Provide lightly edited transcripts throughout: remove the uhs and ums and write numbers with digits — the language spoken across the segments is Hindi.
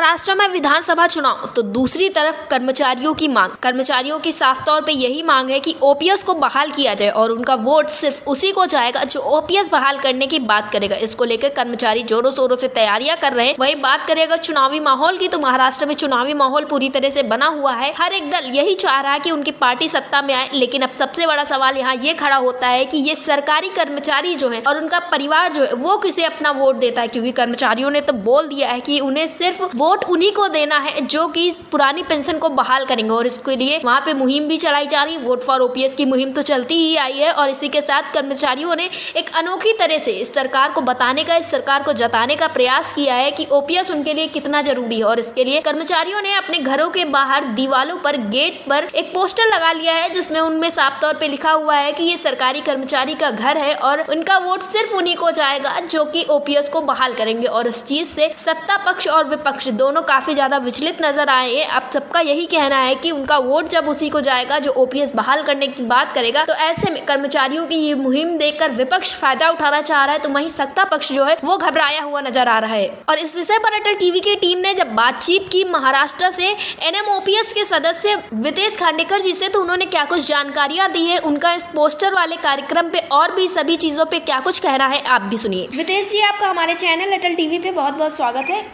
महाराष्ट्र में विधानसभा चुनाव तो दूसरी तरफ कर्मचारियों की मांग। कर्मचारियों की साफ तौर पे यही मांग है कि ओपीएस को बहाल किया जाए और उनका वोट सिर्फ उसी को जाएगा जो ओपीएस बहाल करने की बात करेगा। इसको लेकर कर्मचारी जोरों शोरों से तैयारियां कर रहे हैं। वहीं बात करें अगर चुनावी माहौल की, तो महाराष्ट्र में चुनावी माहौल पूरी तरह से बना हुआ है। हर एक दल यही चाह रहा है कि उनकी पार्टी सत्ता में आए, लेकिन अब सबसे बड़ा सवाल यहाँ ये खड़ा होता है कि ये सरकारी कर्मचारी जो है और उनका परिवार जो है वो किसे अपना वोट देता है, क्योंकि कर्मचारियों ने तो बोल दिया है कि उन्हें सिर्फ वोट उन्हीं को देना है जो कि पुरानी पेंशन को बहाल करेंगे। और इसके लिए वहां पे मुहिम भी चलाई जा रही है। वोट फॉर ओपीएस की मुहिम तो चलती ही आई है और इसी के साथ कर्मचारियों ने एक अनोखी तरह से इस सरकार को बताने का, इस सरकार को जताने का प्रयास किया है कि ओपीएस उनके लिए कितना जरूरी है। और इसके लिए कर्मचारियों ने अपने घरों के बाहर दीवालों पर, गेट पर एक पोस्टर लगा लिया है जिसमें उनमें साफ तौर पे लिखा हुआ है कि ये सरकारी कर्मचारी का घर है और उनका वोट सिर्फ उन्हीं को जाएगा जो कि ओपीएस को बहाल करेंगे। और इस चीज से सत्ता पक्ष और विपक्ष दोनों काफी ज्यादा विचलित नजर आए हैं। अब सबका यही कहना है कि उनका वोट जब उसी को जाएगा जो ओपीएस बहाल करने की बात करेगा, तो ऐसे में कर्मचारियों की ये मुहिम देखकर विपक्ष फायदा उठाना चाह रहा है, तो वहीं सत्ता पक्ष जो है वो घबराया हुआ नजर आ रहा है। और इस विषय पर अटल टीवी की टीम ने जब बातचीत की महाराष्ट्र से एनएमओपीएस के सदस्य वितेश खांडेकर जी से, तो उन्होंने क्या कुछ जानकारियां दी है, उनका इस पोस्टर वाले कार्यक्रम पे और भी सभी चीजों पे क्या कुछ कहना है, आप भी सुनिए। वितेश जी, आपका हमारे चैनल अटल टीवी पे बहुत बहुत स्वागत है।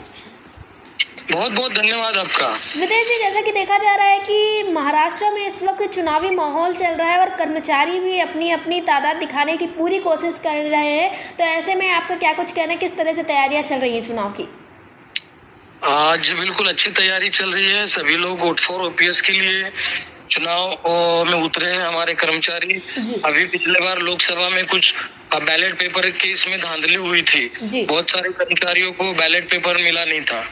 बहुत बहुत धन्यवाद आपका। वितेश जी, जैसा कि देखा जा रहा है कि महाराष्ट्र में इस वक्त चुनावी माहौल चल रहा है और कर्मचारी भी अपनी अपनी तादाद दिखाने की पूरी कोशिश कर रहे हैं, तो ऐसे में आपका क्या कुछ कहना है, किस तरह से तैयारियां चल रही हैं चुनाव की? आज बिल्कुल अच्छी तैयारी चल रही है। सभी लोग वोट फॉर ओपीएस के लिए चुनाव में उतरे हैं। हमारे कर्मचारी, अभी पिछले बार लोकसभा में कुछ बैलेट पेपर के इसमें धांधली हुई थी, बहुत सारे कर्मचारियों को बैलेट पेपर मिला नहीं था,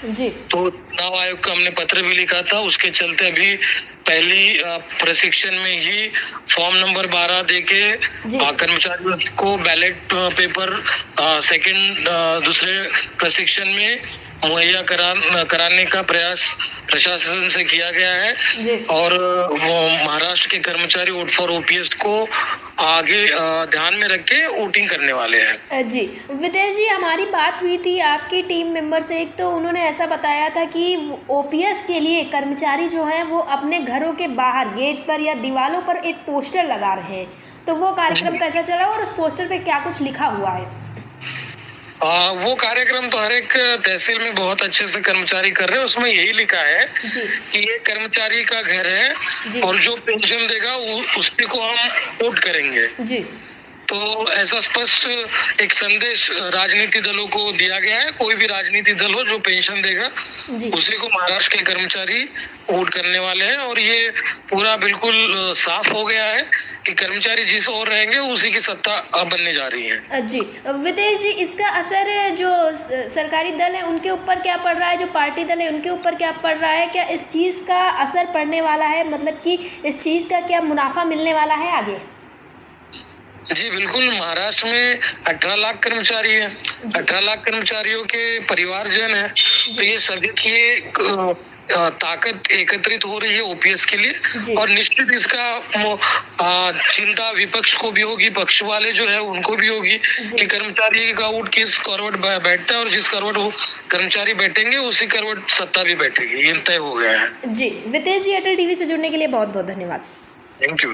तो चुनाव आयोग को हमने पत्र भी लिखा था। उसके चलते अभी पहली प्रशिक्षण में ही फॉर्म नंबर 12 देके कर्मचारियों को बैलेट पेपर सेकंड दूसरे प्रशिक्षण में मुहैया कराने का प्रयास प्रशासन से किया गया है। और वो महाराष्ट्र के कर्मचारी वोट फॉर ओपीएस को आगे ध्यान में रख के वोटिंग करने वाले हैं। जी वितेश जी, हमारी बात हुई थी आपकी टीम मेंबर से, एक तो उन्होंने ऐसा बताया था कि ओपीएस के लिए कर्मचारी जो हैं वो अपने घरों के बाहर गेट पर या दीवालों पर एक पोस्टर लगा रहे हैं, तो वो कार्यक्रम कैसा चला और उस पोस्टर पे क्या कुछ लिखा हुआ है? वो कार्यक्रम तो हर एक तहसील में बहुत अच्छे से कर्मचारी कर रहे हैं। उसमें यही लिखा है कि ये कर्मचारी का घर है और जो पेंशन देगा उसी को हम वोट करेंगे जी। तो ऐसा स्पष्ट एक संदेश राजनीति दलों को दिया गया है। कोई भी राजनीति दल हो जो पेंशन देगा उसी को महाराष्ट्र के कर्मचारी वोट करने वाले हैं। और ये पूरा बिल्कुल साफ हो गया है कि कर्मचारी जिस ओर रहेंगे उसी की सत्ता बनने जा रही है। जी वितेश जी, इसका असर जो सरकारी दल है उनके ऊपर क्या पड़ रहा है, जो पार्टी दल है उनके ऊपर क्या पड़ रहा है? क्या इस चीज का असर पड़ने वाला है, मतलब कि इस चीज का क्या मुनाफा मिलने वाला है आगे? जी बिल्कुल, महाराष्ट्र में 18 लाख कर्मचारी हैं। 18 लाख कर्मचारियों के परिवारजन है, तो ये सभी की ताकत एकत्रित हो रही है ओपीएस के लिए। और निश्चित इसका चिंता विपक्ष को भी होगी, पक्ष वाले जो है उनको भी होगी कि कर्मचारी का वोट किस करवट बैठता है और जिस करवट वो कर्मचारी बैठेंगे उसी करवट सत्ता भी बैठेगी। ये तय हो गया है। जी वितेश जी, अटल टीवी से जुड़ने के लिए बहुत बहुत धन्यवाद। Thank you.